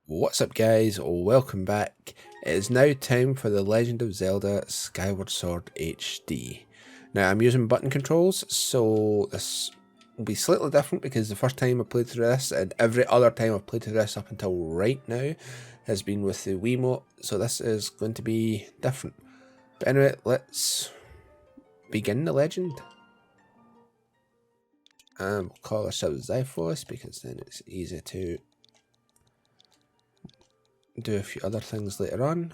What's up guys, welcome back. It is now time for the Legend of Zelda Skyward Sword HD. Now I'm using button controls, so this will be slightly different because the first time I played through this and every other time I've played through this up until right now has been with the Wiimote, so this is going to be different. But anyway, let's begin the legend. And we'll call ourselves Xiphos because then it's easy to do a few other things later on.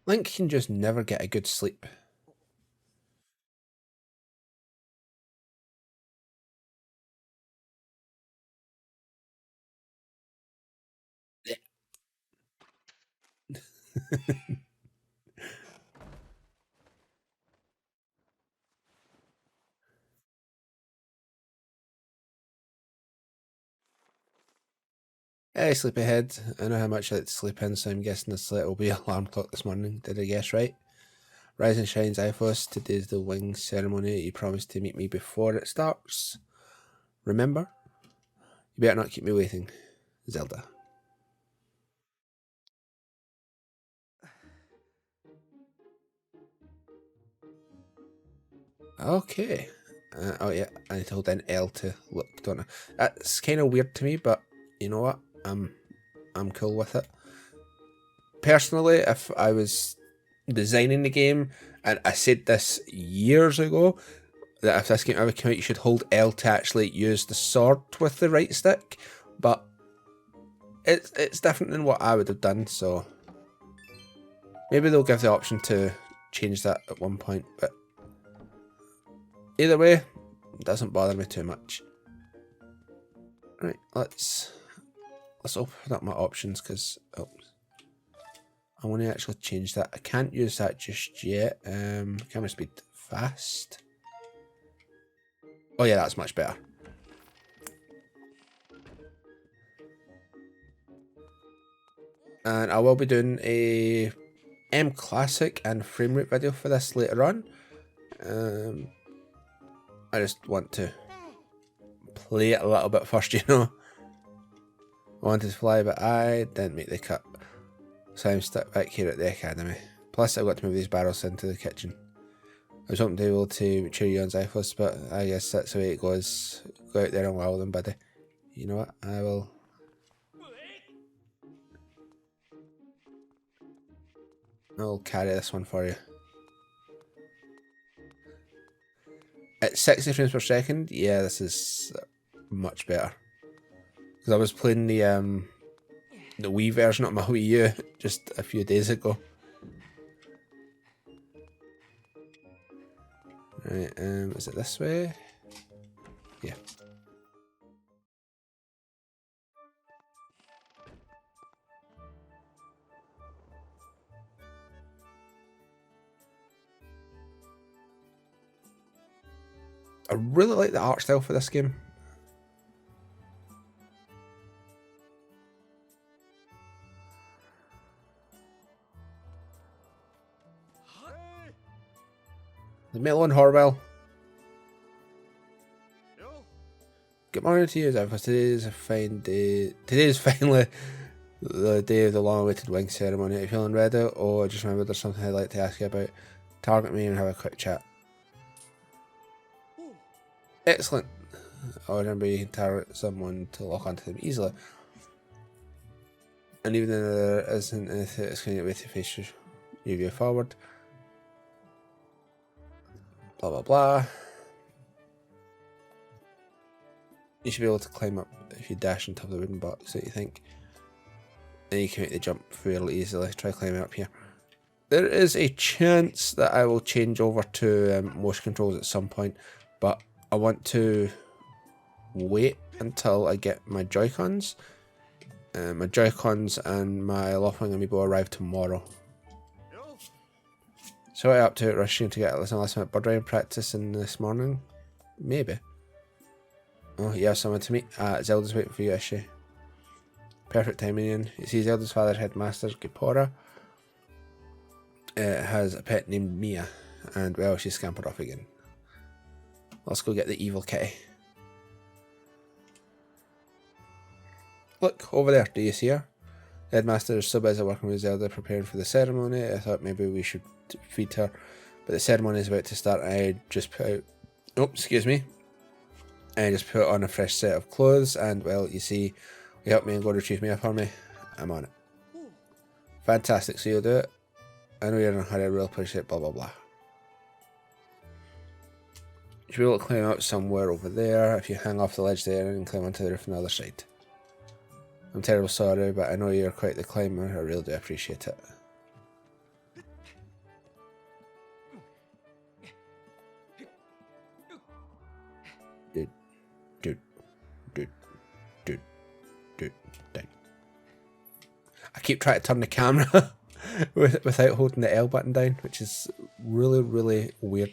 Link can just never get a good sleep. Hey, sleepyhead. I know how much I like to sleep in, so I'm guessing this will be alarm clock this morning. Did I guess right? Rise and shine, Xiphos. Today's the wing ceremony. You promised to meet me before it starts. Remember? You better not keep me waiting. Zelda. Okay. Oh yeah, I need to hold in L to look, don't I? That's kind of weird to me, but you know what? I'm cool with it. Personally, if I was designing the game, and I said this years ago, that if this game ever came out, you should hold L to actually use the sword with the right stick, but it's different than what I would have done, so maybe they'll give the option to change that at one point, but either way, it doesn't bother me too much. Right, let's let's open up my options because I want to actually change that. I can't use that just yet. Camera speed fast. Oh yeah, that's much better. And I will be doing a classic and frame rate video for this later on. I just want to play it a little bit first, you know. I wanted to fly, but I didn't make the cut. So I'm stuck back here at the academy. Plus, I've got to move these barrels into the kitchen. I was hoping to be able to cheer you on Xiphos, but I guess that's the way it goes. Go out there and wow them, buddy. You know what? I'll carry this one for you. At 60 frames per second, yeah, this is much better. Because I was playing the Wii version of my Wii U just a few days ago. Right, is it this way? Yeah. I really like the art style for this game. The Melon Horwell. Good morning to you, Xiphos. Today is finally the day of the long-awaited wing ceremony. Are you feeling ready? Oh, I just remembered there's something I'd like to ask you about. Target me and have a quick chat. Excellent. I remember you can target someone to lock onto them easily. And even though there isn't anything that's going to get way to face you view forward. Blah blah blah. You should be able to climb up if you dash on top of the wooden box, don't you think? And you can make the jump fairly easily. Try climbing up here. There is a chance that I will change over to motion controls at some point, but I want to wait until I get my Joy-Cons. My Joy-Cons and my Loftwing Amiibo arrive tomorrow. So I up to it, rushing to get some last minute bird riding practice in this morning? Maybe. Oh, you have someone to meet. Zelda's waiting for you, is she? Perfect timing, Ian. You see, Zelda's father, Headmaster Gipora, has a pet named Mia, and well, she's scampered off again. Let's go get the evil kitty. Look, over there, do you see her? The headmaster is so busy working with Zelda preparing for the ceremony, I thought maybe we should feed her. But the ceremony is about to start, I just put out... Oh, excuse me. I just put on a fresh set of clothes, and well, you see, you helped me and go retrieve Mia for me. I'm on it. Fantastic, so you'll do it? I know you're in a hurry, I really appreciate it, blah blah blah. You should be able to climb up somewhere over there if you hang off the ledge there and climb onto the roof on the other side. I'm terribly sorry, but I know you're quite the climber. I really do appreciate it. Down. I keep trying to turn the camera without holding the L button down, which is really, really weird.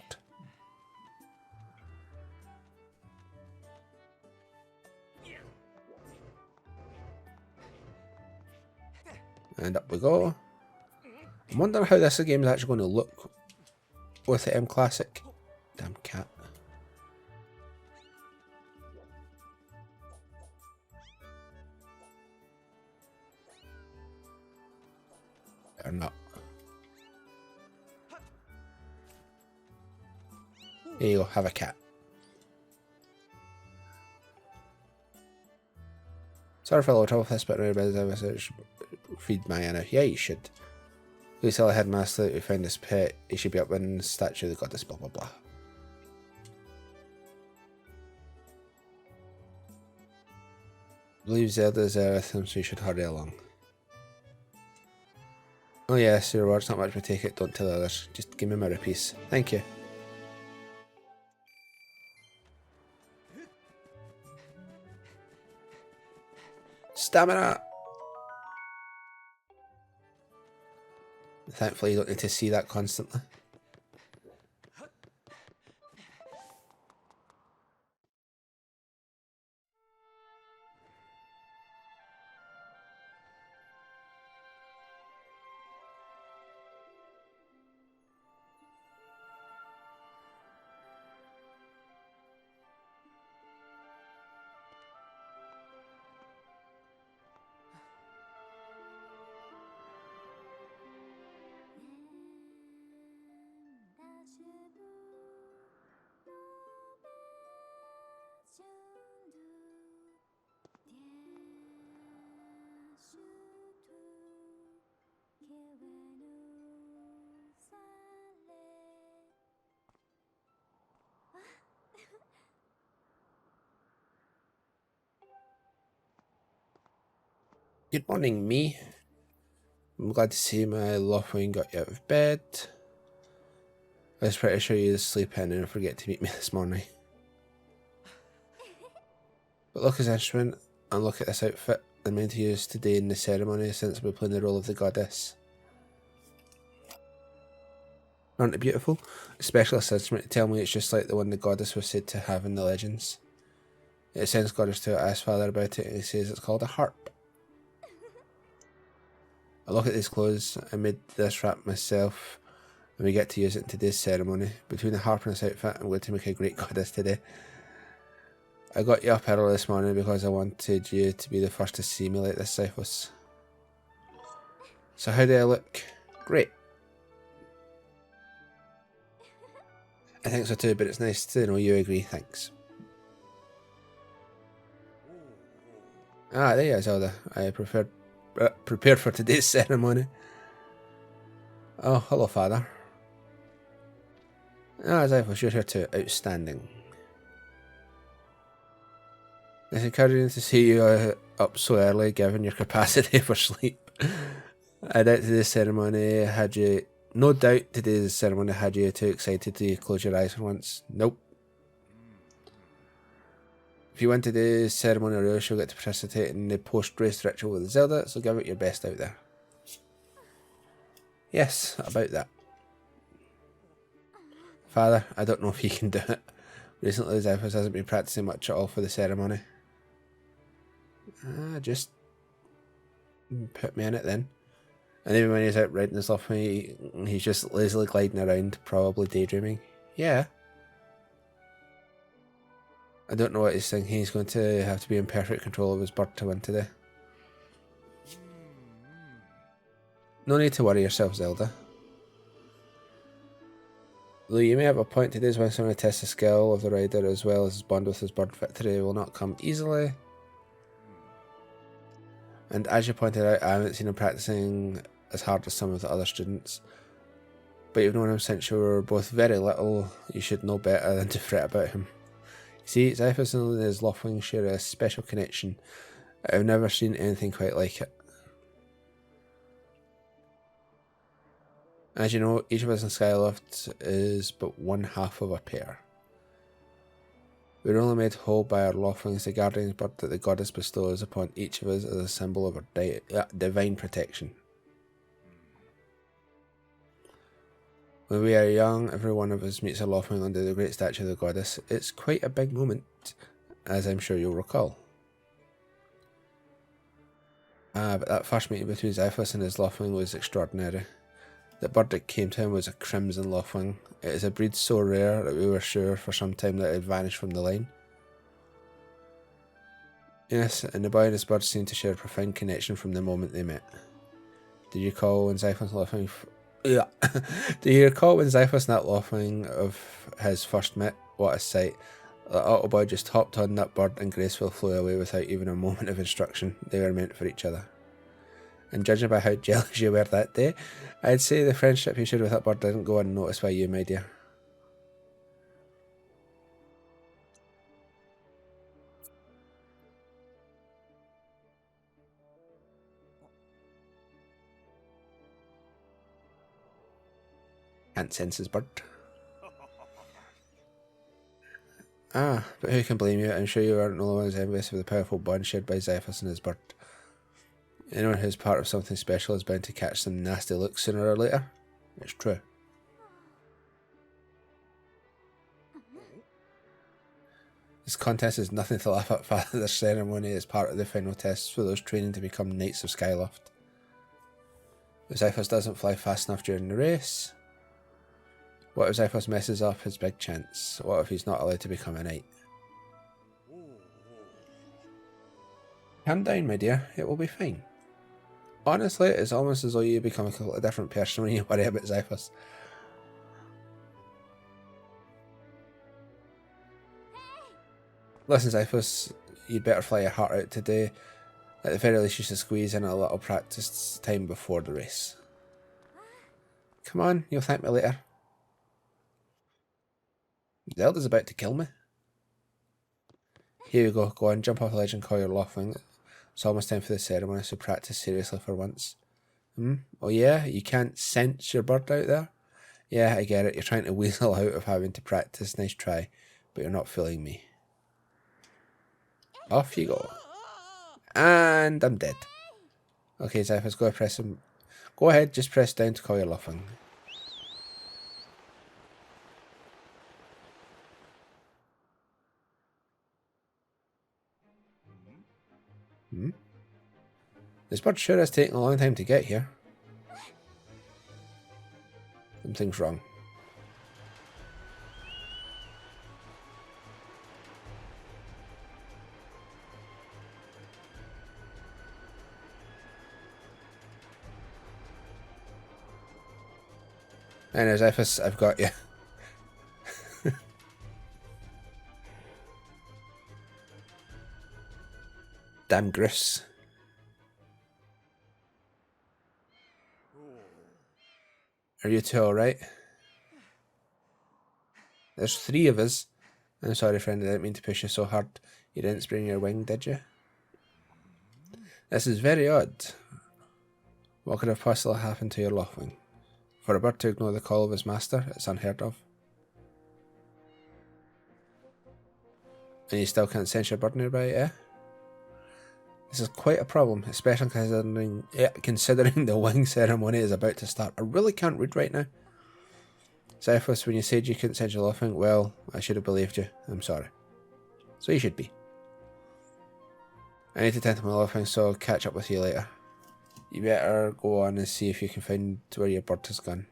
And up we go. I'm wondering how this game is actually going to look with the M Classic. Damn cat. Or not. There you go, have a cat. Sorry for a little trouble with this, but I should feed Maya now. Yeah, you should. Please tell the headmaster that we found this pet. He should be up in the statue of the goddess, blah blah blah. I believe Zelda's there with him, so you should hurry along. Oh yes, your reward's not much, but take it, don't tell others. Just give me my rupees. Thank you. stamina! Thankfully you don't need to see that constantly. Good morning, me. I'm glad to see my Loftwing got you out of bed. I was pretty sure you was sleeping and forget to meet me this morning. But look at his instrument and look at this outfit I'm meant to use today in the ceremony since we're playing the role of the goddess. Aren't they beautiful? A specialist instrument to tell me it's just like the one the goddess was said to have in the legends. It sends goddess to ask father about it and he says it's called a harp. I look at these clothes, I made this wrap myself and we get to use it in today's ceremony. Between the harp and this outfit, I'm going to make a great goddess today. I got you up early this morning because I wanted you to be the first to see me like this, Xiphos. So how do I look? Great. I think so too, but it's nice to know you agree, thanks. Ah, there you are, Zelda. I prepared for today's ceremony. Oh, hello, father. Ah, Xiphos, you're here too. Outstanding. It's encouraging to see you up so early, given your capacity for sleep. No doubt today's ceremony had you too excited to close your eyes for once. Nope. If you win today's ceremony or else, you'll get to participate in the post-race ritual with Zelda, so give it your best out there. Yes, about that. Father, I don't know if you can do it. Recently, Xiphos hasn't been practicing much at all for the ceremony. Just put me in it then. And even when he's out riding his Loftwing, he's just lazily gliding around, probably daydreaming. Yeah. I don't know what he's thinking. He's going to have to be in perfect control of his bird to win today. No need to worry yourself, Zelda. Though you may have a point, today's when someone tests the skill of the rider as well as his bond with his bird. Victory will not come easily. And as you pointed out, I haven't seen him practicing as hard as some of the other students. But you've known him since you were both very little. You should know better than to fret about him. See, Xiphos and his Loftwing share a special connection. I've never seen anything quite like it. As you know, each of us in Skyloft is but one half of a pair. We're only made whole by our Loftwings, the guardian's bird that the goddess bestows upon each of us as a symbol of her divine protection. When we are young, every one of us meets a Loftwing under the great statue of the goddess. It's quite a big moment, as I'm sure you'll recall. But that first meeting between Xiphos and his Loftwing was extraordinary. The bird that came to him was a crimson Loftwing. It is a breed so rare that we were sure for some time that it had vanished from the line. Yes, and the boy and his bird seemed to share a profound connection from the moment they met. Do you recall when Xiphos and Loftwing Do you recall when Xiphos and that Loftwing of his first met? What a sight. The little boy just hopped on that bird and gracefully flew away without even a moment of instruction. They were meant for each other. And judging by how jealous you were that day, I'd say the friendship you shared with that bird didn't go unnoticed by you, my dear. Can't sense his bird. Ah, but who can blame you? I'm sure you aren't the only ones envious of the powerful bond shared by Xiphos and his bird. Anyone who's part of something special is bound to catch some nasty looks sooner or later. It's true. This contest is nothing to laugh at. Father, this ceremony is part of the final tests for those training to become Knights of Skyloft. If Xiphos doesn't fly fast enough during the race? What if Xiphos messes up his big chance? What if he's not allowed to become a knight? Calm down, my dear. It will be fine. Honestly, it's almost as though you become a completely different person when you worry about Xiphos. Listen, Xiphos, you'd better fly your heart out today. At the very least, you should squeeze in a little practice time before the race. Come on, you'll thank me later. Zelda's about to kill me. Here you go, go on, jump off the ledge and call your Loftwing. It's almost time for the ceremony, so practice seriously for once. Oh yeah? You can't sense your bird out there? Yeah, I get it, you're trying to weasel out of having to practice, nice try, but you're not fooling me. Off you go. And I'm dead. Okay, Xiphos, go press him. Go ahead, just press down to call your Loftwing. This bird sure has taken a long time to get here. Something's wrong. Anyways, Xiphos, I've got you. Damn Griffs. Are you two alright? There's 3 of us. I'm sorry, friend, I didn't mean to push you so hard. You didn't sprain your wing, did you? This is very odd. What could have possibly happened to your Loftwing? For a bird to ignore the call of his master, it's unheard of. And you still can't sense your bird nearby, eh? This is quite a problem, especially considering the wing ceremony is about to start. I really can't read right now. Xiphos, when you said you couldn't sense your Loftwing, well, I should have believed you. I'm sorry. So you should be. I need to tend to my Loftwing, so I'll catch up with you later. You better go on and see if you can find where your bird has gone.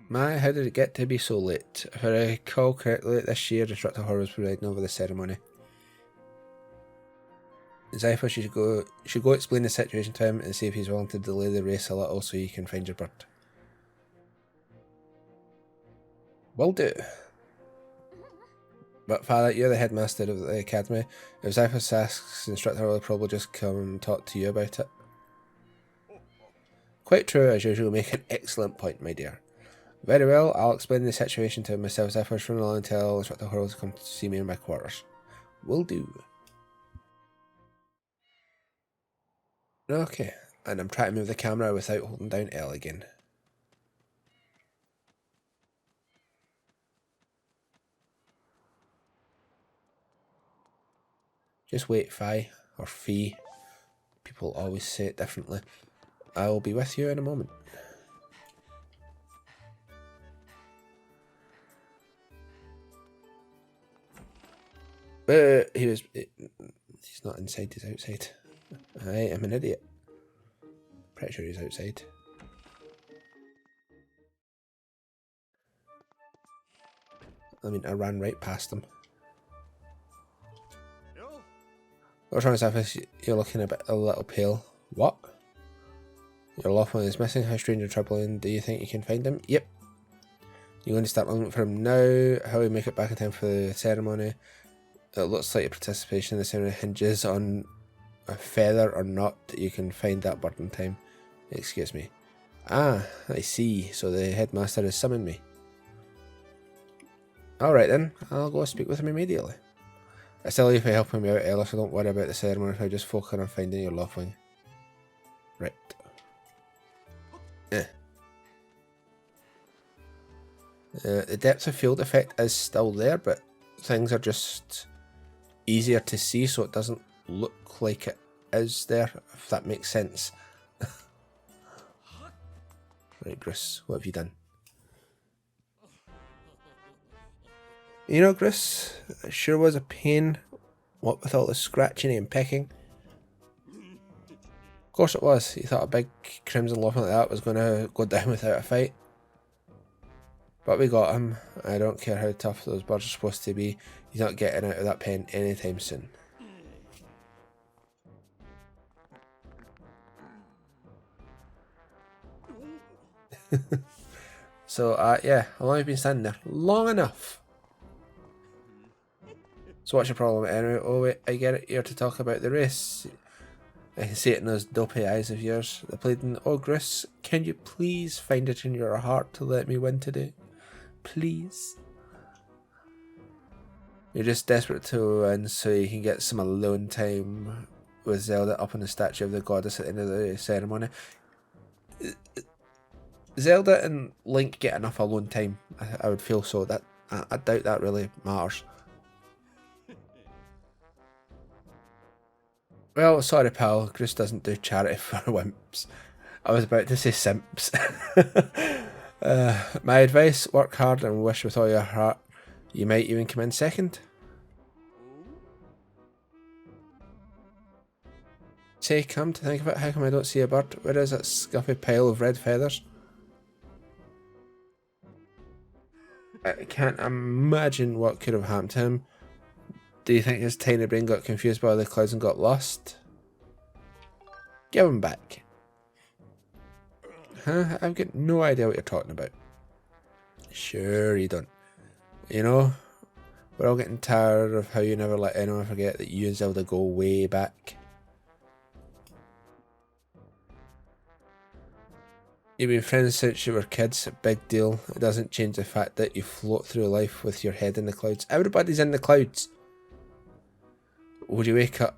My, how did it get to be so late? If I recall correctly, this year Instructor Horror was presiding over the ceremony. Xiphos, you should go explain the situation to him and see if he's willing to delay the race a little so you can find your bird. Will do. But Father, you're the headmaster of the academy. If Xiphos asks, Instructor will probably just come and talk to you about it. Quite true, as usual. Make an excellent point, my dear. Very well, I'll explain the situation to myself, Xiphos, from now until Instructor Horror to come to see me in my quarters. Will do. Okay, and I'm trying to move the camera without holding down L again. Just wait, Fi, or Fee. People always say it differently. I will be with you in a moment. He's not inside, he's outside. I am an idiot. Pretty sure he's outside. I mean, I ran right past him. What's wrong, Xiphos? You're looking a little pale. What? Your Loftwing is missing. How strange and troubling. Do you think you can find him? Yep. You're going to start looking for him now. How we make it back in time for the ceremony? It looks like your participation in the ceremony hinges on a feather or not. You can find that bird in time. Excuse me. Ah, I see. So the headmaster has summoned me. Alright then, I'll go speak with him immediately. I still leave you helping me out, Ella, so don't worry about the ceremony. I just focus on finding your Loftwing. Right. The depth of field effect is still there, but things are just easier to see, so it doesn't look like it is there, if that makes sense. Right, Gris, what have you done? You know, Gris, it sure was a pain, what with all the scratching and pecking. Of course it was. You thought a big crimson loaf like that was going to go down without a fight. But we got him. I don't care how tough those birds are supposed to be. He's not getting out of that pen anytime soon. So, yeah, how long have you been standing there? Long enough. So what's your problem anyway? Oh wait, I get it, you're to talk about the race. I can see it in those dopey eyes of yours. The pleading, oh Gris, can you please find it in your heart to let me win today? Please. You're just desperate to win so you can get some alone time with Zelda up on the statue of the goddess at the end of the ceremony. Zelda and Link get enough alone time, I would feel so. That I doubt that really matters. Well, sorry pal, Chris doesn't do charity for wimps. I was about to say simps. My advice, work hard and wish with all your heart. You might even come in second. Say, come to think of it, how come I don't see a bird? Where is that scuffy pile of red feathers? I can't imagine what could have happened to him. Do you think his tiny brain got confused by the clouds and got lost? Give him back. Huh? I've got no idea what you're talking about. Sure you don't. You know, we're all getting tired of how you never let anyone forget that you and Zelda go way back. You've been friends since you were kids, big deal. It doesn't change the fact that you float through life with your head in the clouds. Everybody's in the clouds. Would you wake up,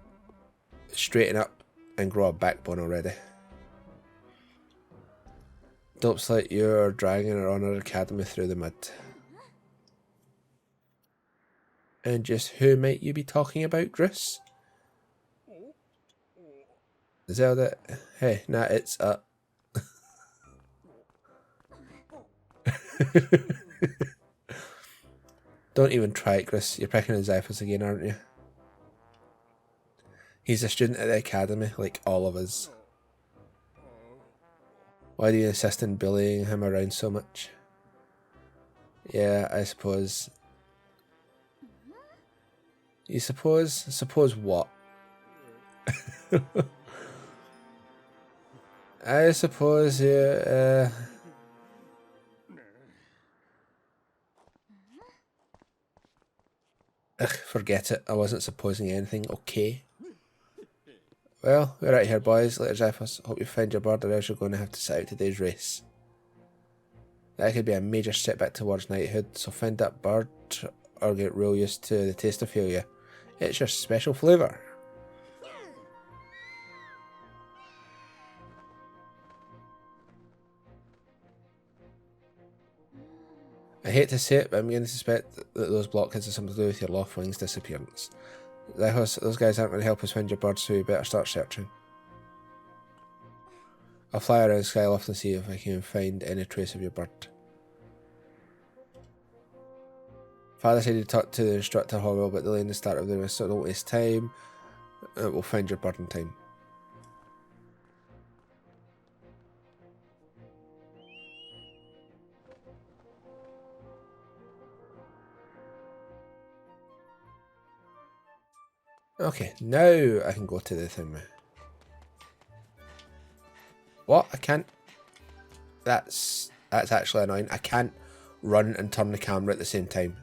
straighten up, and grow a backbone already? Dopes like you are dragging our Honor Academy through the mud. And just who might you be talking about, Gris? Zelda? Hey, nah, it's Don't even try it, Gris. You're picking on Xiphos again, aren't you? He's a student at the academy, like all of us. Why do you insist on bullying him around so much? Yeah, I suppose. You suppose? Suppose what? I suppose you, Ugh, forget it. I wasn't supposing anything, okay? Well, we're out here, boys. Later, Xiphos. Hope you find your bird, or else you're going to have to sit out today's race. That could be a major setback towards knighthood, so find that bird, or get real used to the taste of failure. It's your special flavour. I hate to say it, but I'm going to suspect that those blockheads have something to do with your Loft Wing's disappearance. Those guys aren't going to help us find your bird, so you better start searching. I'll fly around Skyloft and see if I can find any trace of your bird. Father said he'd talk to the instructor Hoggle about delaying the start of the race, so don't waste time. We'll find your bird in time. Okay, now I can go to the thing. What? I can't. That's actually annoying. I can't run and turn the camera at the same time.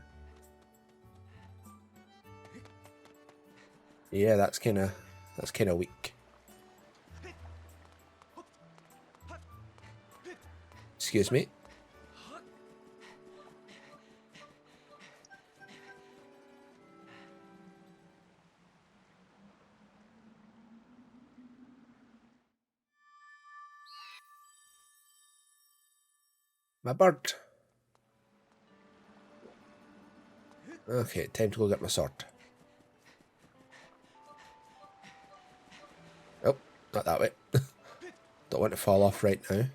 Yeah, that's kind of weak. Excuse me. My bird. Okay, time to go get my sword. Oh, not that way. Don't want to fall off right now.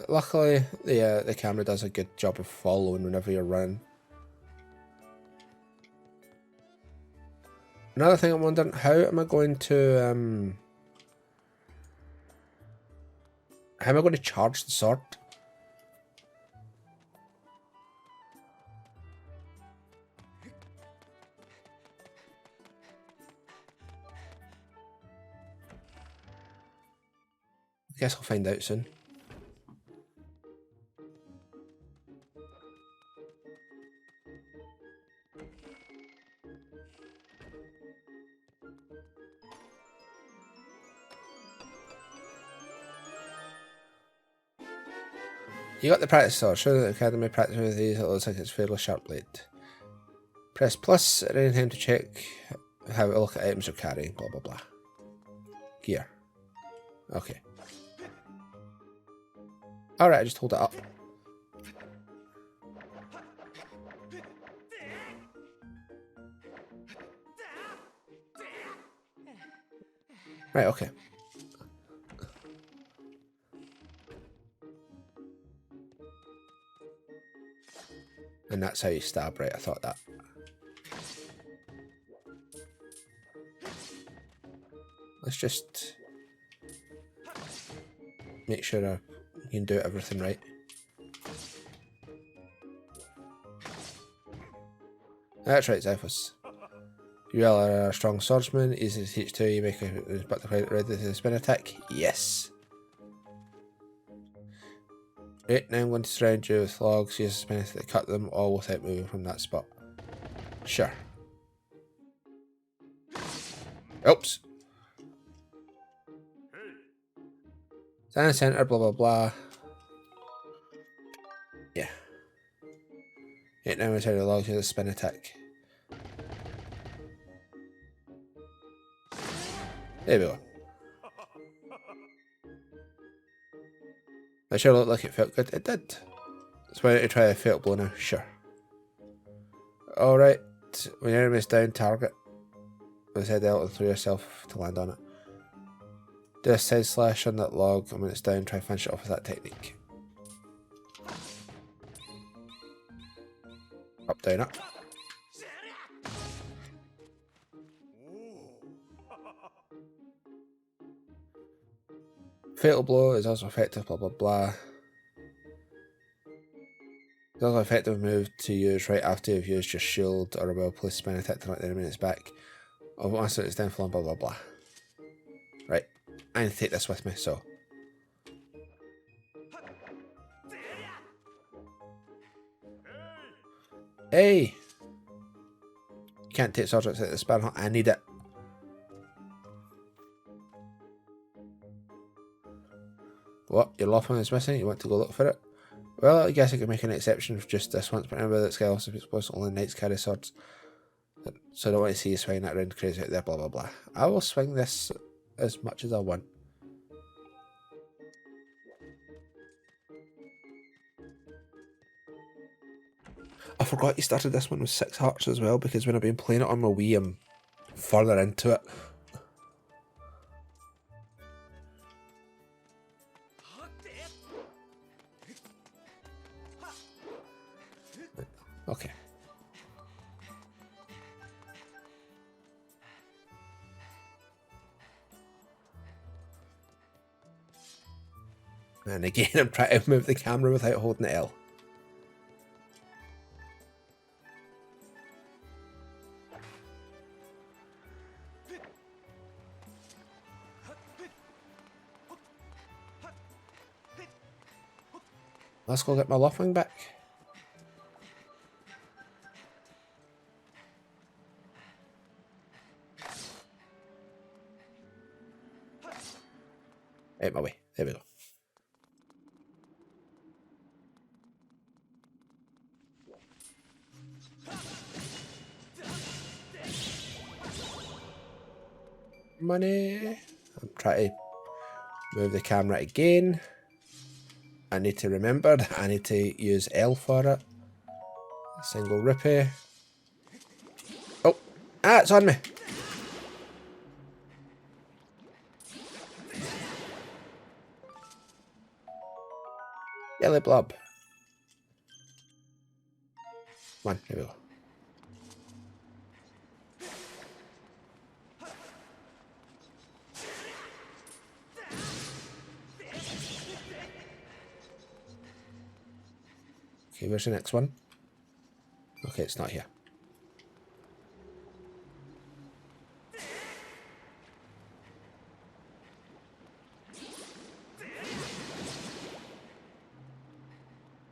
Luckily, the camera does a good job of following whenever you're running. Another thing I'm wondering, how am I going to charge the sword? I guess I'll find out soon. You got the practice sword. Show the academy practice with these. It looks like it's fairly sharp blade. Press plus at any time to check how it look at items you're carrying. Blah blah blah. Gear. Okay. Alright, I just hold it up. Right, okay. And that's how you stab, right? I thought that. Let's just make sure I can do everything right. That's right, Xiphos. You are a strong swordsman, easy to teach too. You make a but the ready to the spin attack. Yes. Right, now I'm going to surround you with logs. Use the spin attack to cut them all without moving from that spot. Sure. Oops. Stand in the center, blah blah blah. Yeah. Right, now I'm turn the logs. Use the spin attack. There we go. That sure looked like it felt good. It did. So why don't you try a fatal blow now? Sure. Alright. When your enemy's down, target with head out and throw yourself to land on it. Do a side slash on that log, and when it's down, try and finish it off with that technique. Up, down, up. Fatal blow is also effective, blah blah blah. It's also an effective move to use right after you've used your shield or a well placed spin attack to knock the enemy in its back. Or once it's downfall, blah blah blah. Right, I need to take this with me, so. Hey! You can't take swords outside the Sparring Hall. I need it. What? Your loft one is missing? You want to go look for it? Well, I guess I could make an exception for just this once, but remember that Skyloft is supposed to only knights carry swords. So I don't want to see you swinging that around crazy out there, blah blah blah. I will swing this as much as I want. I forgot you started this one with 6 hearts as well, because when I've been playing it on my Wii, I'm further into it. Okay. And again, I'm trying to move the camera without holding the L. Let's go get my Loftwing back. Out my way. There we go. Money. I'm trying to Move the camera again. I need to remember that I need to use L for it. Single rupee. Oh! Ah, it's on me! Yellow blob. Come on, here we go. Okay, where's the next one? Okay, it's not here.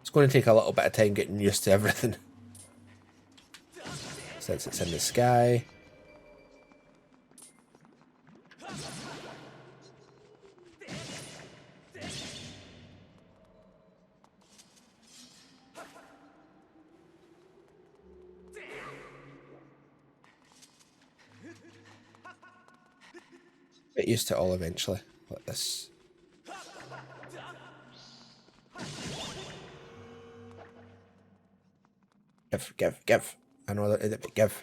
It's going to take a little bit of time getting used to everything. Since it's in the sky. Get used to it all eventually, like this. Give. I know that it, but give.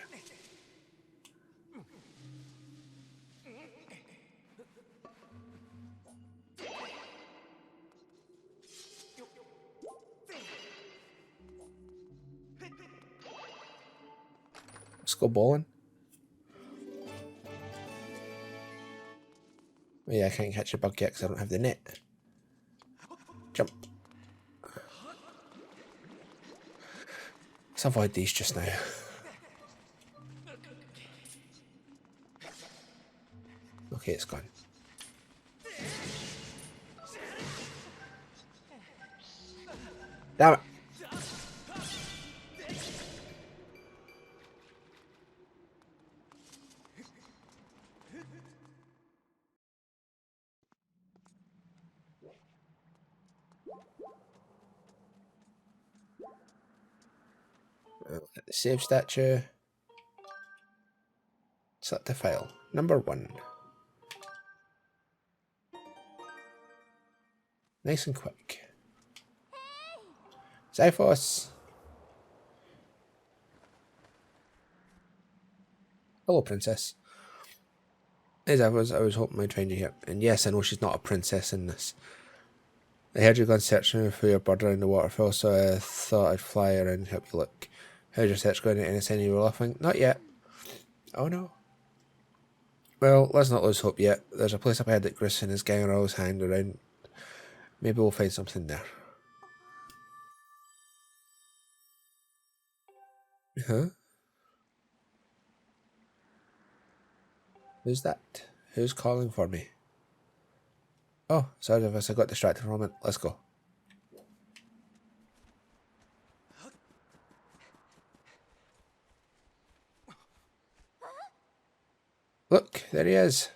Let's go bowling. Oh yeah, I can't catch a bug yet because I don't have the net. Jump. Let's avoid these just now. Okay, it's gone. Damn it. At the save statue. Select the file. Number 1. Nice and quick. Xiphos. Hello, princess. As I was hoping I'd find you here. And yes, I know she's not a princess in this. I heard you gone searching for your bird around the waterfall, so I thought I'd fly around and help you look. How's your search going? Any sign you were laughing? Not yet. Oh no. Well, let's not lose hope yet. There's a place up ahead that Gris and his gang are always hanging around. Maybe we'll find something there. Huh? Who's that? Who's calling for me? Oh, sorry if I got distracted for a moment. Let's go. Look, there he is.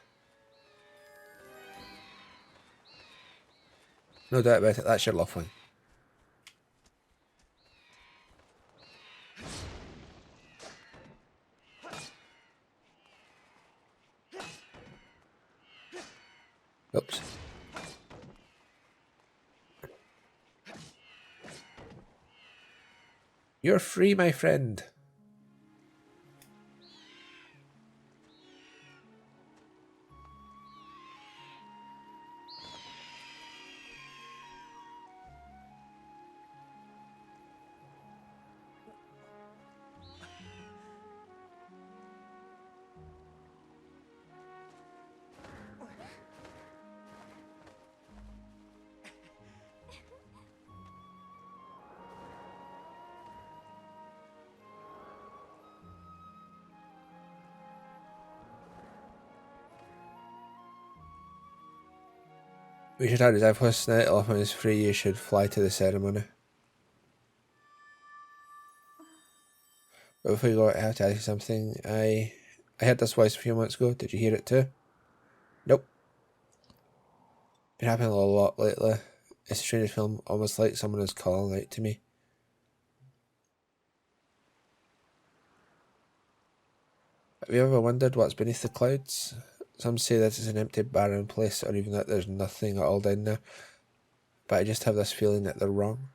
No doubt about it, that's your loved one. Oops. You're free, my friend. We should have his Xiphos night off when it's free. You should fly to the ceremony. But before you go, I have to ask you something. I heard this voice a few months ago. Did you hear it too? Nope. Been happening a lot lately. It's a strange film, almost like someone is calling out to me. Have you ever wondered what's beneath the clouds? Some say this is an empty, barren place, or even that there's nothing at all down there. But I just have this feeling that they're wrong.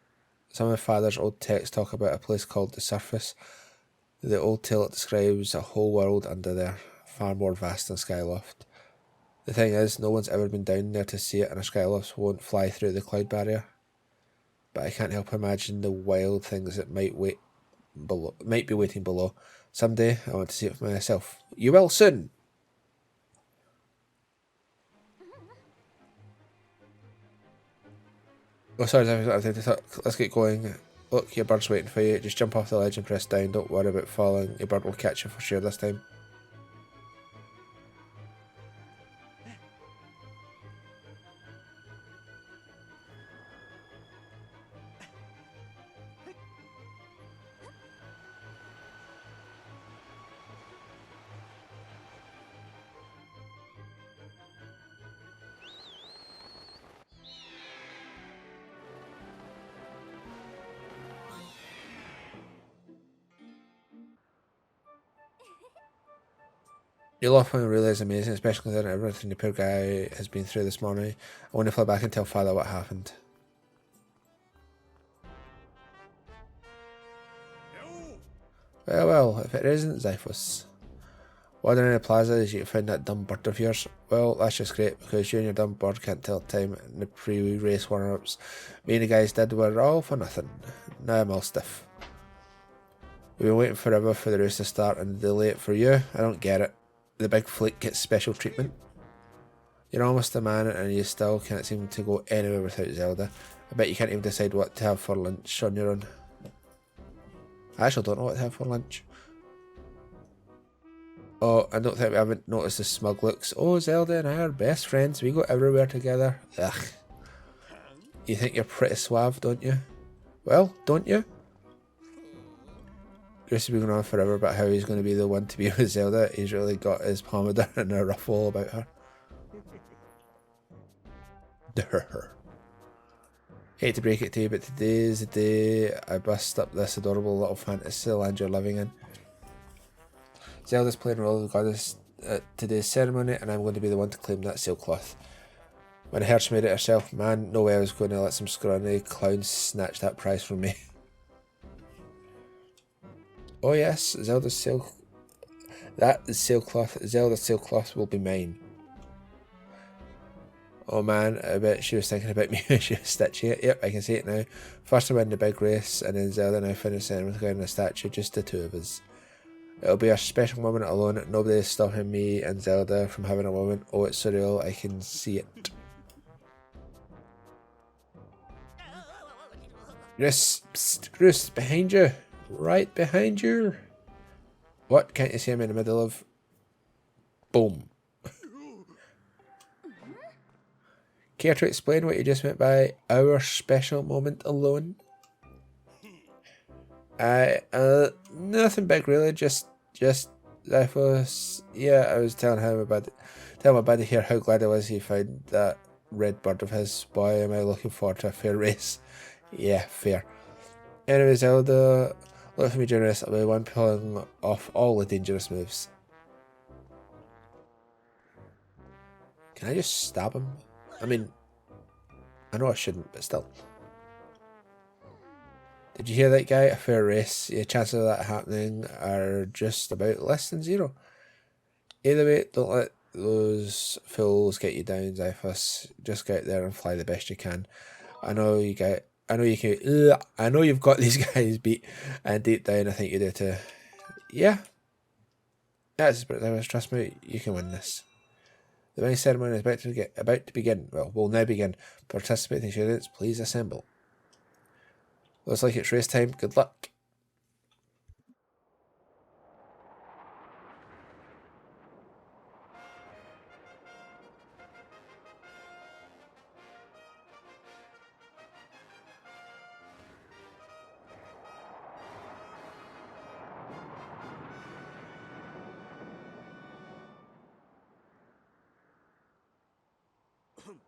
Some of my father's old texts talk about a place called the Surface. The old tale describes a whole world under there, far more vast than Skyloft. The thing is, no one's ever been down there to see it, and a Skyloft won't fly through the cloud barrier. But I can't help imagine the wild things that might be waiting below. Someday I want to see it for myself. You will soon. Oh, sorry, let's get going. Look, your bird's waiting for you. Just jump off the ledge and press down. Don't worry about falling. Your bird will catch you for sure this time. Your love one really is amazing, especially considering everything the poor guy has been through this morning. I want to fly back and tell Father what happened. Well, if it isn't Xiphos. Wandering in the plaza as you found that dumb bird of yours. Well, that's just great, because you and your dumb bird can't tell time in the pre-race warm-ups. Me and the guys did were all for nothing. Now I'm all stiff. We've been waiting forever for the race to start and delay it for you. I don't get it. The big flake gets special treatment. You're almost a man and you still can't seem to go anywhere without Zelda. I bet you can't even decide what to have for lunch on your own. I actually don't know what to have for lunch. Oh, I don't think we haven't noticed the smug looks. Oh, Zelda and I are best friends. We go everywhere together. Ugh. You think you're pretty suave, don't you? Well, don't you? This has been going on forever about how he's going to be the one to be with Zelda. He's really got his pomade and a ruffle about her. Hate to break it to you, but today's the day I bust up this adorable little fantasy land you're living in. Zelda's playing a role of the goddess at today's ceremony, and I'm going to be the one to claim that sailcloth. When I heard she made it herself, man, no way I was going to let some scrawny clowns snatch that prize from me. Oh yes, Zelda's sailcloth will be mine. Oh man, I bet she was thinking about me when she was stitching it. Yep, I can see it now. First I win the big race, and then Zelda and I finish with getting a statue, just the two of us. It'll be a special moment alone. Nobody is stopping me and Zelda from having a moment. Oh, it's surreal, I can see it. Roos, behind you. Right behind you. What? Can't you see I'm in the middle of... Boom. Care to explain what you just meant by our special moment alone? Nothing big really, just Xiphos. Yeah, I was telling my buddy here how glad I was he found that red bird of his. Boy, am I looking forward to a fair race. Yeah, fair. Anyway, Zelda, look for me during this. I'll be the one pulling off all the dangerous moves. Can I just stab him? I mean, I know I shouldn't, but still. Did you hear that, guy? A fair race. The chances of that happening are just about less than zero. Either way, don't let those fools get you down, Xiphos. Just go out there and fly the best you can. I know you've got these guys beat, and deep down I think you do too. Yeah. That's the spirit, Xiphos. Trust me, you can win this. The wedding ceremony is about to begin. Well, will now begin. Participating students, please assemble. Looks like it's race time. Good luck.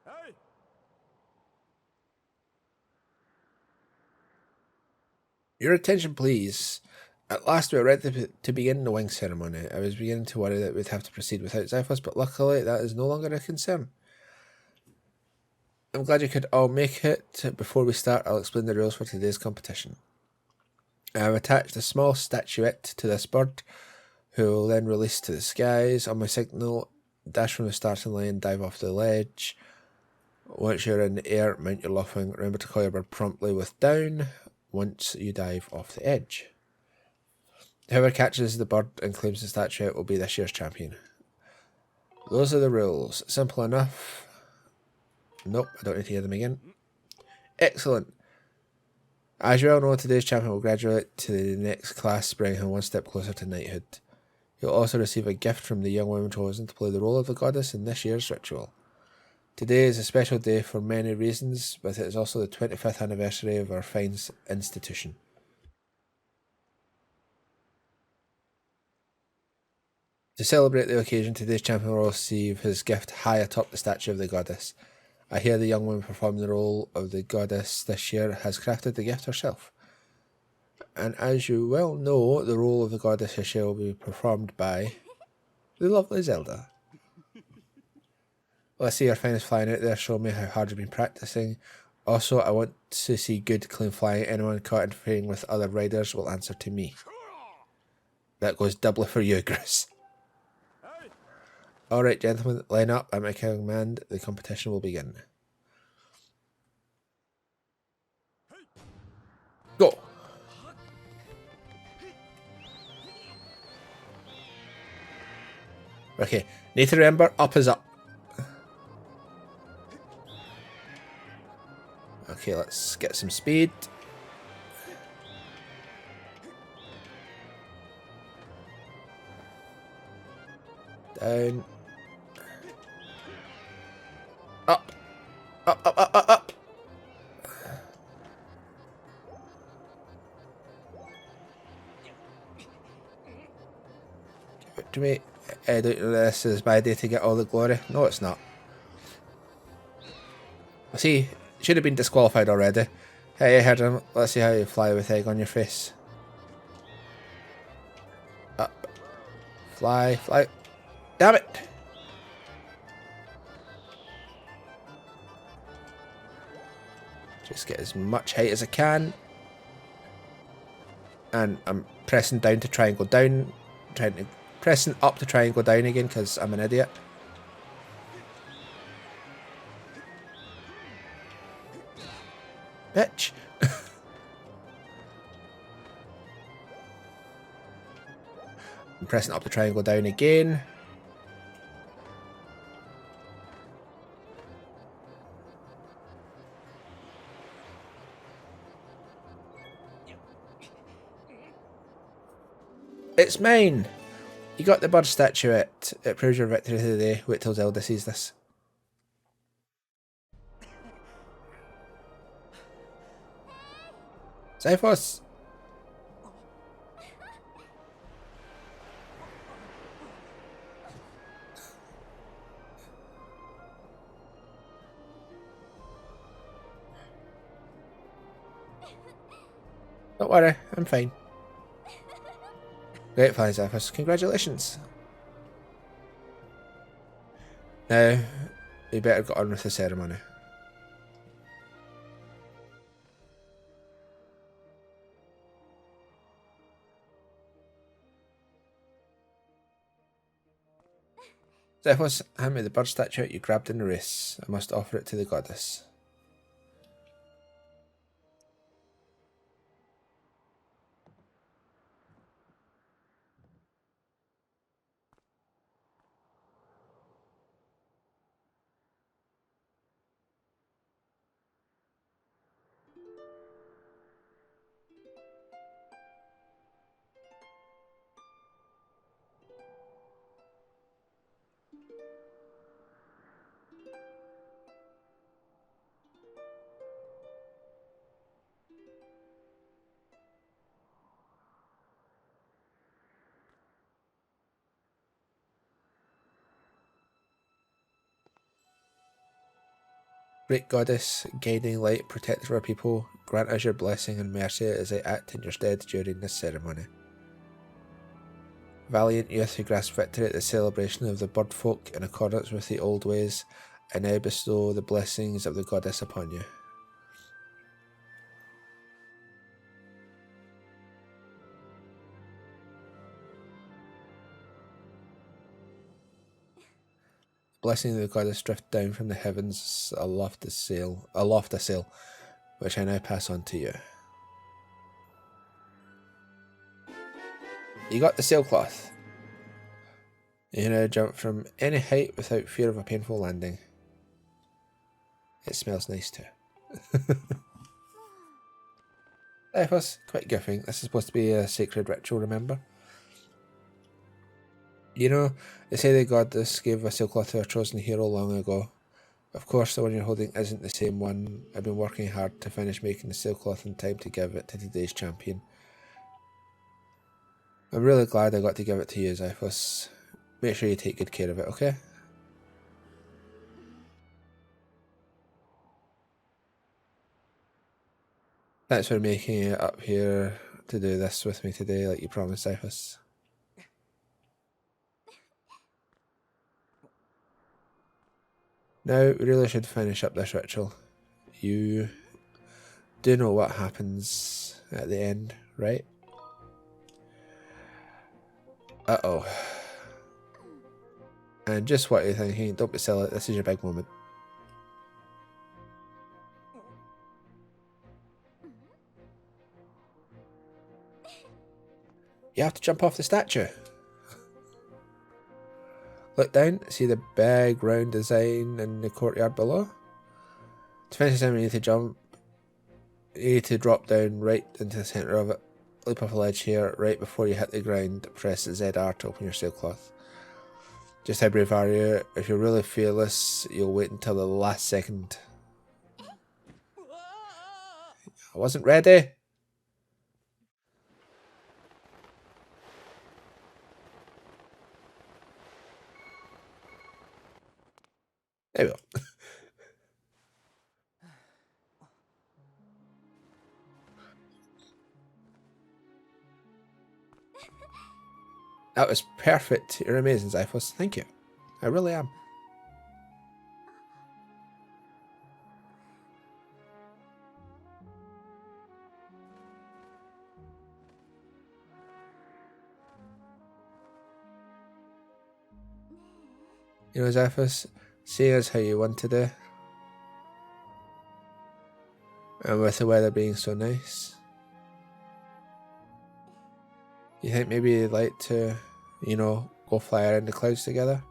Hey! Your attention, please. At last we were ready to begin the wing ceremony. I was beginning to worry that we'd have to proceed without Xiphos, but luckily that is no longer a concern. I'm glad you could all make it. Before we start, I'll explain the rules for today's competition. I have attached a small statuette to this bird, who will then release to the skies. On my signal, dash from the starting line, dive off the ledge. Once you're in the air, mount your luffing. Remember to call your bird promptly with down once you dive off the edge. Whoever catches the bird and claims the statuette will be this year's champion. Those are the rules. Simple enough. Nope, I don't need to hear them again. Excellent. As you all know, today's champion will graduate to the next class, bringing him one step closer to knighthood. He'll also receive a gift from the young woman chosen to play the role of the goddess in this year's ritual. Today is a special day for many reasons, but it is also the 25th anniversary of our fine institution. To celebrate the occasion, today's champion will receive his gift high atop the statue of the goddess. I hear the young woman performing the role of the goddess this year has crafted the gift herself. And as you well know, the role of the goddess this year will be performed by the lovely Zelda. Let's see your finest flying out there, show me how hard you've been practicing. Also, I want to see good, clean flying. Anyone caught interfering with other riders will answer to me. That goes doubly for you, Gris. Alright, gentlemen, line up. At my command, the competition will begin. Go! Okay, need to remember, up is up. Okay, let's get some speed. Down. Up. Up, up, up, up, up. Give it to me. I don't know this is my day to get all the glory. No, it's not. I see. Should have been disqualified already. Hey, I heard him. Let's see how you fly with egg on your face. Up. Fly, fly. Damn it! Just get as much height as I can. And I'm pressing down to try and go down. Pressing up to try and go down again because I'm an idiot. Bitch. I'm pressing up to try and go down again. It's mine! You got the bird statuette. It proves your victory today. Wait till Zelda sees this. Xiphos! Don't worry, I'm fine. Great flying, Xiphos. Congratulations. Now, we better get on with the ceremony. Xiphos, hand me the bird statue you grabbed in the race. I must offer it to the goddess. Great goddess, guiding light, protector of our people, grant us your blessing and mercy as I act in your stead during this ceremony. Valiant youth who grasp victory at the celebration of the bird folk in accordance with the old ways, I now bestow the blessings of the goddess upon you. Blessing of the goddess drift down from the heavens aloft a sail, which I now pass on to you. You got the sailcloth. You now jump from any height without fear of a painful landing. It smells nice too. Xiphos, quite giving. This is supposed to be a sacred ritual, remember? You know, they say the goddess gave a sailcloth to her chosen hero long ago. Of course, the one you're holding isn't the same one. I've been working hard to finish making the sailcloth in time to give it to today's champion. I'm really glad I got to give it to you, Xiphos. Make sure you take good care of it, okay? Thanks for making it up here to do this with me today, like you promised, Xiphos. Now, we really should finish up this ritual. You do know what happens at the end, right? Uh-oh. And just what you're thinking, don't be silly, this is your big moment. You have to jump off the statue. Look down, see the big round design in the courtyard below? To finish this, you need to jump. You need to drop down right into the centre of it. Leap off a ledge here, right before you hit the ground. Press the ZR to open your sailcloth. Just how brave are you? If you're really fearless, you'll wait until the last second. I wasn't ready. There we go. That was perfect. You're amazing, Xiphos. Thank you. I really am. You know, Xiphos, seeing as how you won today, and with the weather being so nice, you think maybe you'd like to, you know, go fly around the clouds together?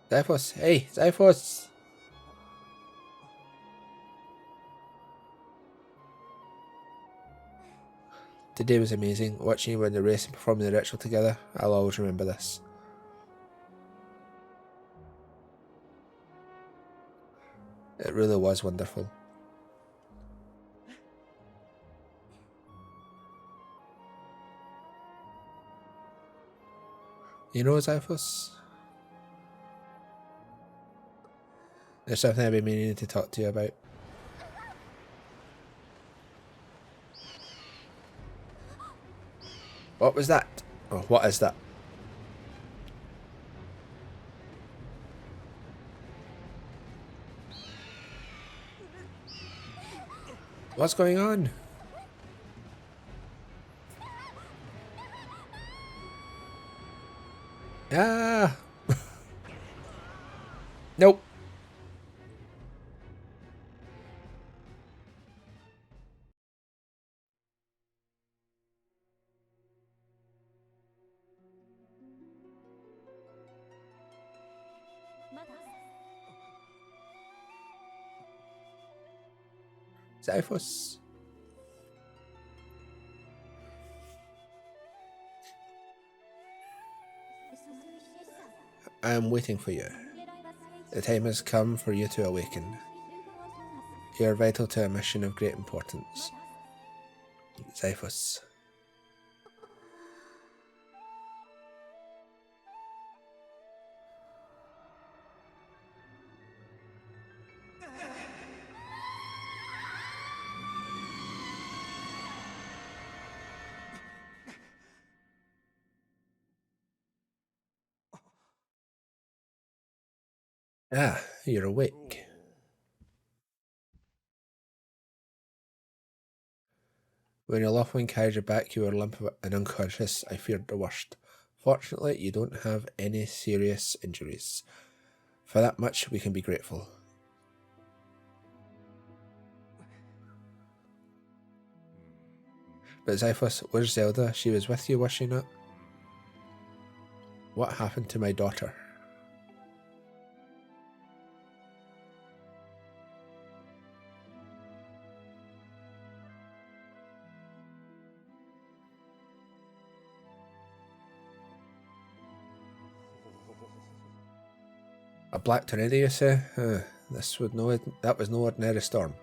Xiphos, hey, Xiphos! Today was amazing. Watching you win the race and performing the ritual together, I'll always remember this. It really was wonderful. You know, Xiphos? There's something I've been meaning to talk to you about. What was that? Oh, what is that? What's going on? Ah! Nope. Xiphos. I am waiting for you. The time has come for you to awaken. You are vital to a mission of great importance. Xiphos. Ah, you're awake. When your loved one carried you back, you were limp and unconscious. I feared the worst. Fortunately, you don't have any serious injuries. For that much, we can be grateful. But Xiphos, where's Zelda? She was with you, was she not? What happened to my daughter? A black tornado, you say? That was no ordinary storm.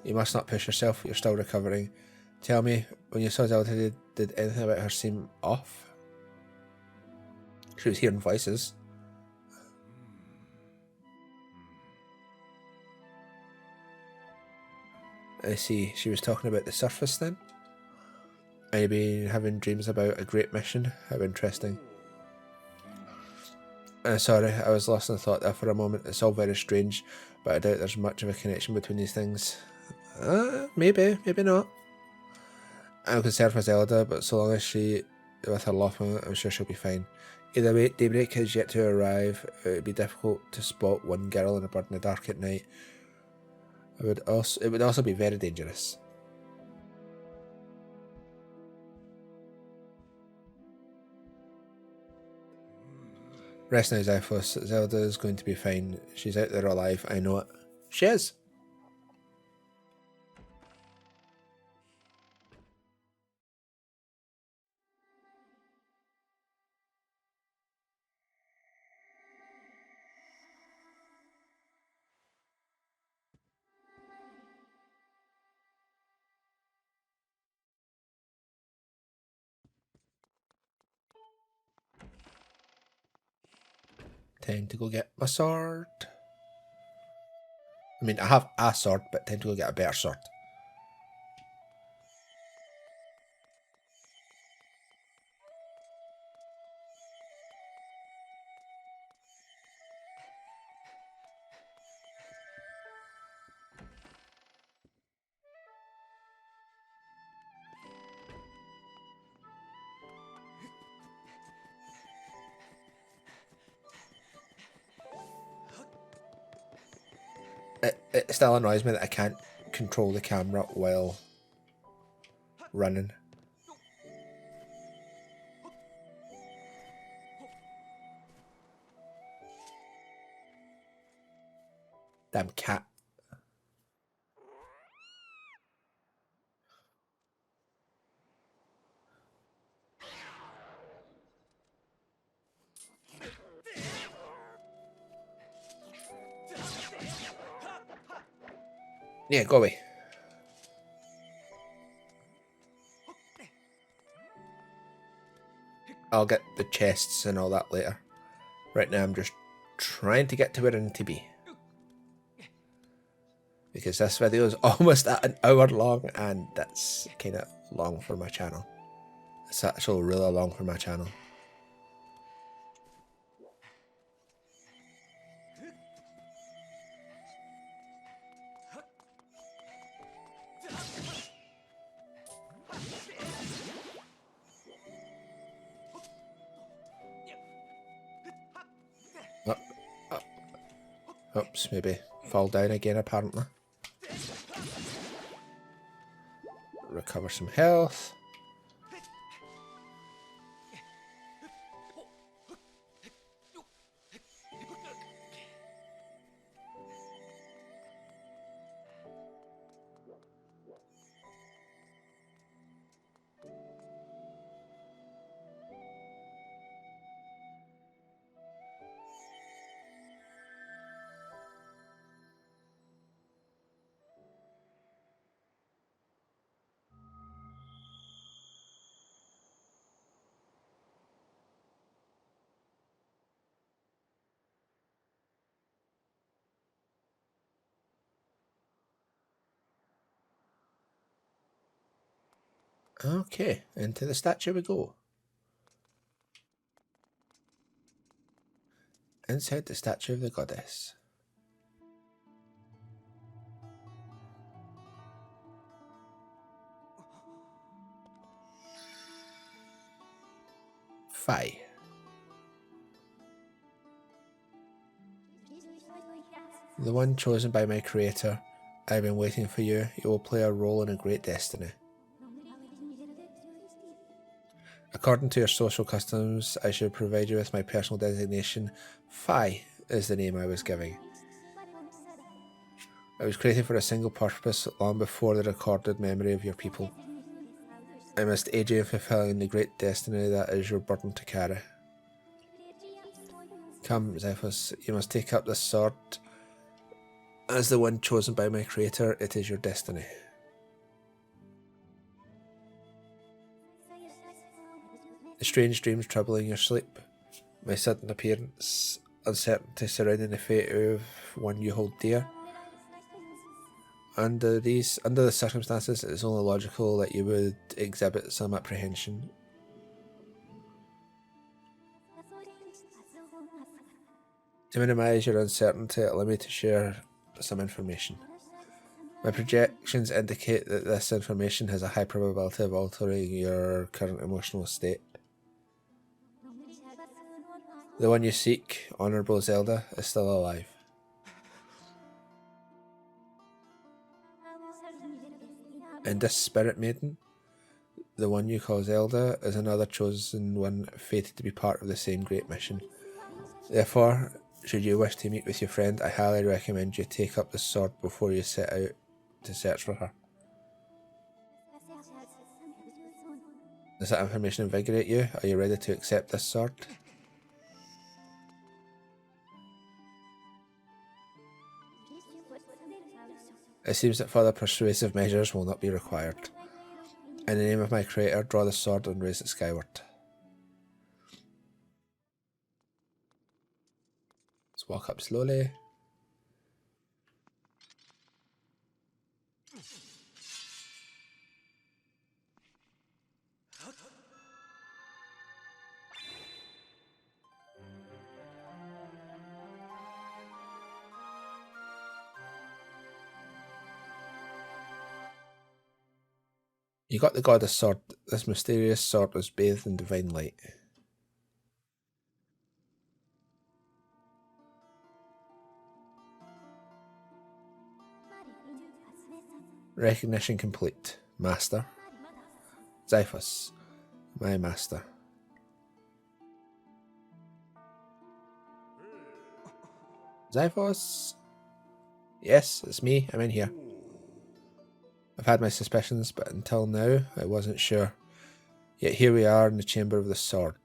You must not push yourself, you're still recovering. Tell me, when you saw Zelda, did anything about her seem off? She was hearing voices. I see, she was talking about the surface then? And you've been having dreams about a great mission? How interesting. Sorry, I was lost in thought there for a moment. It's all very strange, but I doubt there's much of a connection between these things. Maybe not. I'm concerned for Zelda, but so long as she with her loved one, I'm sure she'll be fine. Either way, daybreak has yet to arrive. It would be difficult to spot one girl and a bird in the dark at night. It would also be very dangerous. Rest now, Xiphos. Zelda is going to be fine. She's out there alive. I know it. She is. Time to go get my sword. I mean, I have a sword, but time to go get a better sword. It still annoys me that I can't control the camera while running. Damn cat. Yeah, go away. I'll get the chests and all that later. Right now I'm just trying to get to where I need to be. Because this video is almost at an hour long and that's kind of long for my channel. It's actually really long for my channel. Oops, maybe fall down again apparently. Recover some health. Okay, into the statue we go. Inside the statue of the goddess. Fi. The one chosen by my creator. I've been waiting for you. You will play a role in a great destiny. According to your social customs, I should provide you with my personal designation. Fi is the name I was giving. I was created for a single purpose long before the recorded memory of your people. I must aid you in fulfilling the great destiny that is your burden to carry. Come, Xiphos, you must take up this sword. As the one chosen by my creator, it is your destiny. The strange dreams troubling your sleep, my sudden appearance, uncertainty surrounding the fate of one you hold dear. Under the circumstances, it is only logical that you would exhibit some apprehension. To minimise your uncertainty, allow me to share some information. My projections indicate that this information has a high probability of altering your current emotional state. The one you seek, Honourable Zelda, is still alive. And this spirit maiden, the one you call Zelda, is another chosen one fated to be part of the same great mission. Therefore, should you wish to meet with your friend, I highly recommend you take up the sword before you set out to search for her. Does that information invigorate you? Are you ready to accept this sword? It seems that further persuasive measures will not be required. In the name of my creator, draw the sword and raise it skyward. Let's walk up slowly. You got the goddess sword. This mysterious sword was bathed in divine light. Recognition complete. Master. Xiphos, my master. Xiphos? Yes, it's me. I'm in here. I've had my suspicions, but until now, I wasn't sure. Yet here we are in the Chamber of the Sword,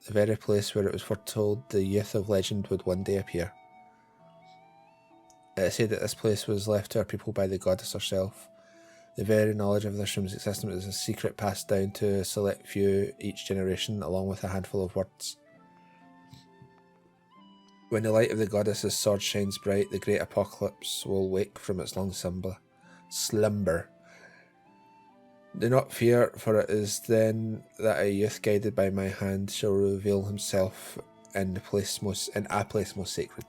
the very place where it was foretold the youth of legend would one day appear. It is said that this place was left to our people by the goddess herself. The very knowledge of this room's existence is a secret passed down to a select few each generation, along with a handful of words. When the light of the goddess's sword shines bright, the great apocalypse will wake from its long slumber. Do not fear, for it is then that a youth guided by my hand shall reveal himself in a place most sacred.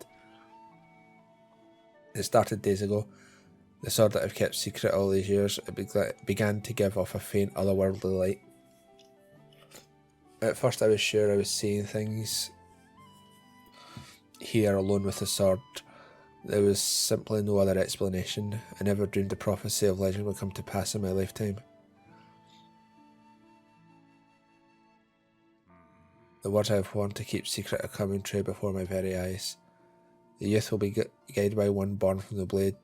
It started days ago. The sword that I've kept secret all these years, it began to give off a faint otherworldly light. At first I was sure I was seeing things here alone with the sword. There was simply no other explanation. I never dreamed the prophecy of legend would come to pass in my lifetime. The words I have sworn to keep secret are coming true before my very eyes. The youth will be guided by one born from the blade,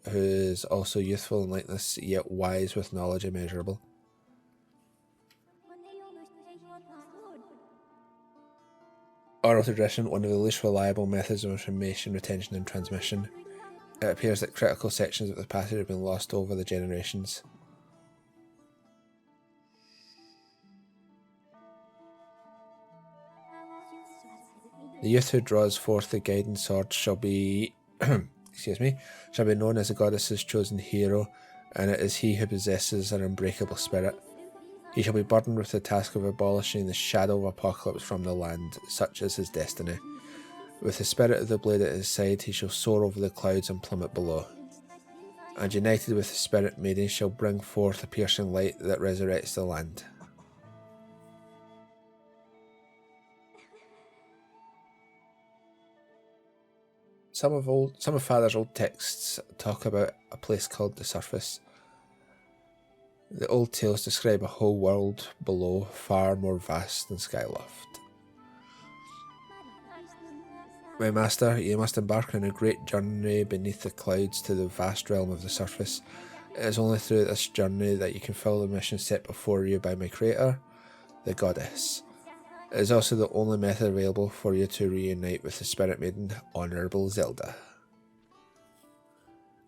who is also youthful in likeness, yet wise with knowledge immeasurable. Oral tradition, one of the least reliable methods of information retention and transmission. It appears that critical sections of the passage have been lost over the generations. The youth who draws forth the guiding sword shall be shall be known as the goddess's chosen hero, and it is he who possesses an unbreakable spirit. He shall be burdened with the task of abolishing the shadow of apocalypse from the land, such is his destiny. With the spirit of the blade at his side, he shall soar over the clouds and plummet below. And united with the spirit maiden, shall bring forth a piercing light that resurrects the land. Some of Father's old texts talk about a place called the Surface. The old tales describe a whole world below, far more vast than Skyloft. My master, you must embark on a great journey beneath the clouds to the vast realm of the Surface. It is only through this journey that you can fulfill the mission set before you by my creator, the goddess. It is also the only method available for you to reunite with the Spirit Maiden, Honourable Zelda.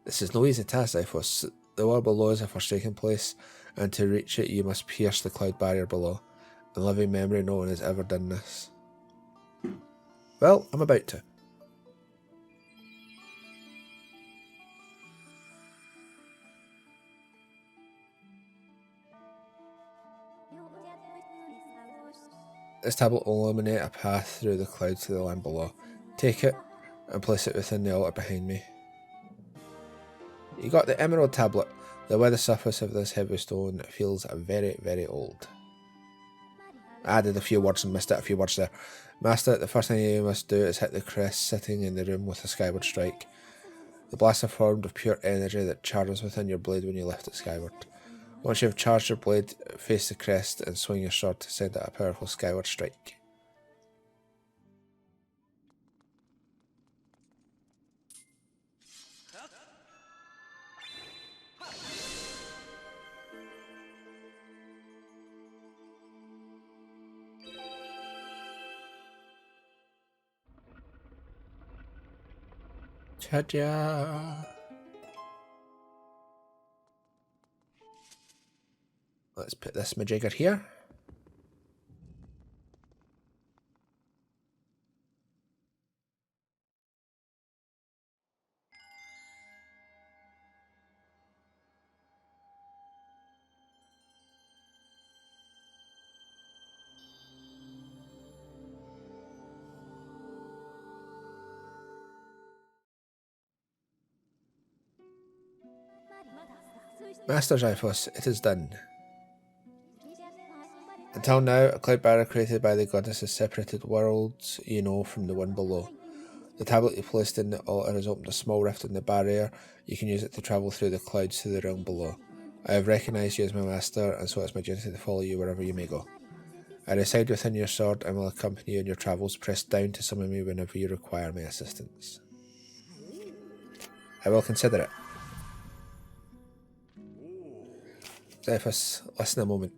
This is no easy task, Xiphos. The world below is a forsaken place, and to reach it you must pierce the cloud barrier below. In living memory, no one has ever done this. Well, I'm about to. This tablet will illuminate a path through the clouds to the land below. Take it and place it within the altar behind me. You got the emerald tablet. The weather surface of this heavy stone feels very, very old. I added a few words and missed out a few words there. Master, the first thing you must do is hit the crest sitting in the room with a skyward strike. The blasts are formed of pure energy that charges within your blade when you lift it skyward. Once you have charged your blade, face the crest and swing your sword to send out a powerful skyward strike. Cha-cha! Let's put this majigger here. Master Xiphos, it is done. Until now, a cloud barrier created by the goddess has separated worlds you know from the one below. The tablet you placed in the altar has opened a small rift in the barrier. You can use it to travel through the clouds to the realm below. I have recognised you as my master, and so it's my duty to follow you wherever you may go. I reside within your sword and will accompany you in your travels. Press down to summon me whenever you require my assistance. I will consider it. Xiphos, listen a moment.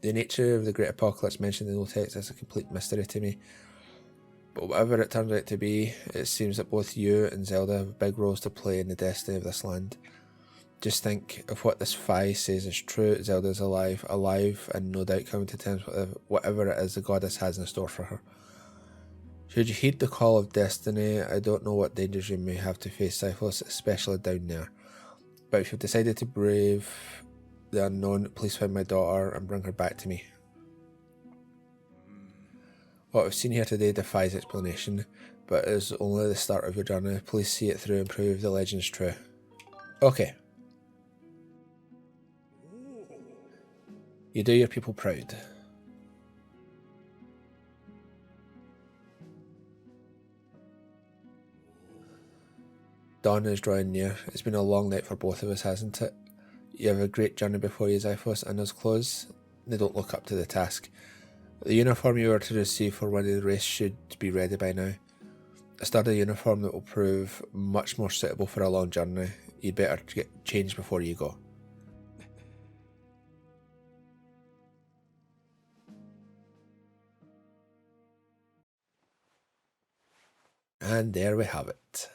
The nature of the Great Apocalypse mentioned in the text is a complete mystery to me. But whatever it turns out to be, it seems that both you and Zelda have big roles to play in the destiny of this land. Just think, if what this Phi says is true, Zelda is alive, and no doubt coming to terms with whatever it is the goddess has in store for her. Should you heed the call of destiny, I don't know what dangers you may have to face, Xiphos, especially down there. But if you've decided to brave the unknown, please find my daughter and bring her back to me. What we've seen here today defies explanation, but it is only the start of your journey. Please see it through and prove the legend's true. Okay. You do your people proud. Dawn is drawing near. It's been a long night for both of us, hasn't it? You have a great journey before you, Xiphos, and those clothes, they don't look up to the task. The uniform you are to receive for winning the race should be ready by now. A sturdy uniform that will prove much more suitable for a long journey. You'd better get changed before you go. And there we have it.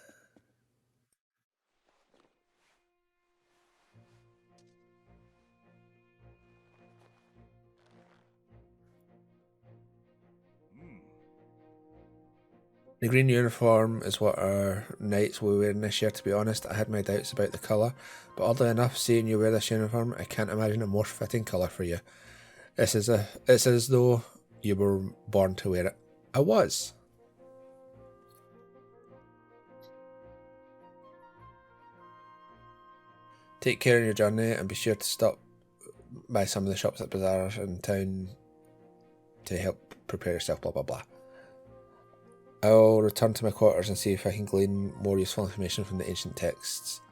The green uniform is what our knights were wearing this year. To be honest, I had my doubts about the colour, but oddly enough, seeing you wear this uniform, I can't imagine a more fitting colour for you. It's as though you were born to wear it. I was. Take care on your journey and be sure to stop by some of the shops at bazaars in town to help prepare yourself, blah blah blah. I'll return to my quarters and see if I can glean more useful information from the ancient texts.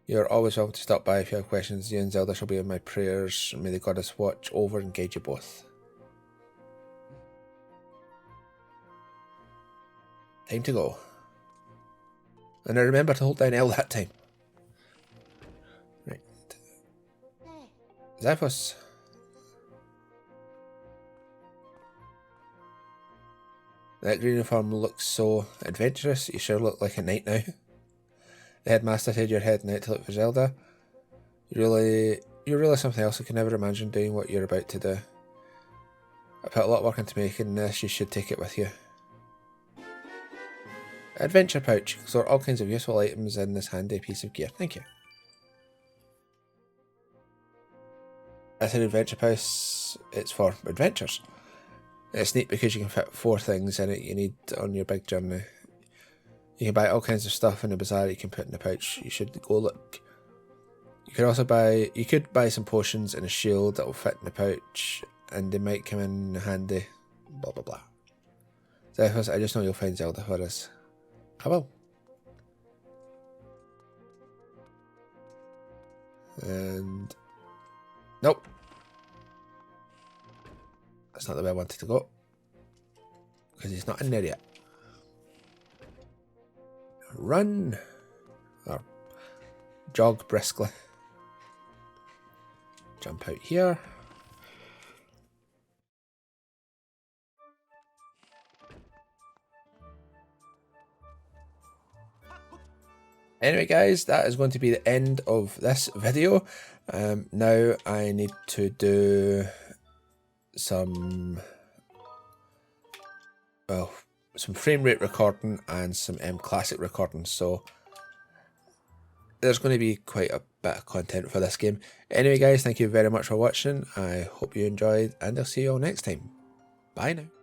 You're always welcome to stop by if you have questions. You and Zelda shall be in my prayers. May the goddess watch over and guide you both. Time to go. And I remember to hold down L that time. Right. Xiphos. That green uniform looks so adventurous. You sure look like a knight now. The headmaster said you're heading out to look for Zelda. You're really something else. I can never imagine doing what you're about to do. I put a lot of work into making this. You should take it with you. Adventure pouch. Store all kinds of useful items in this handy piece of gear. Thank you. That's an adventure pouch. It's for adventures. It's neat because you can fit 4 things in it you need on your big journey. You can buy all kinds of stuff in the bazaar you can put in the pouch. You should go look. You could also buy some potions and a shield that will fit in the pouch, and they might come in handy. Blah blah blah. Xiphos, I just know you'll find Zelda for us. I will. And nope. That's not the way I wanted to go. Because he's not in there yet. Run. Or jog briskly. Jump out here. Anyway guys, that is going to be the end of this video. Now I need to do some frame rate recording and some classic recording, so there's going to be quite a bit of content for this game. Anyway guys, thank you very much for watching. I hope you enjoyed, and I'll see you all next time. Bye now.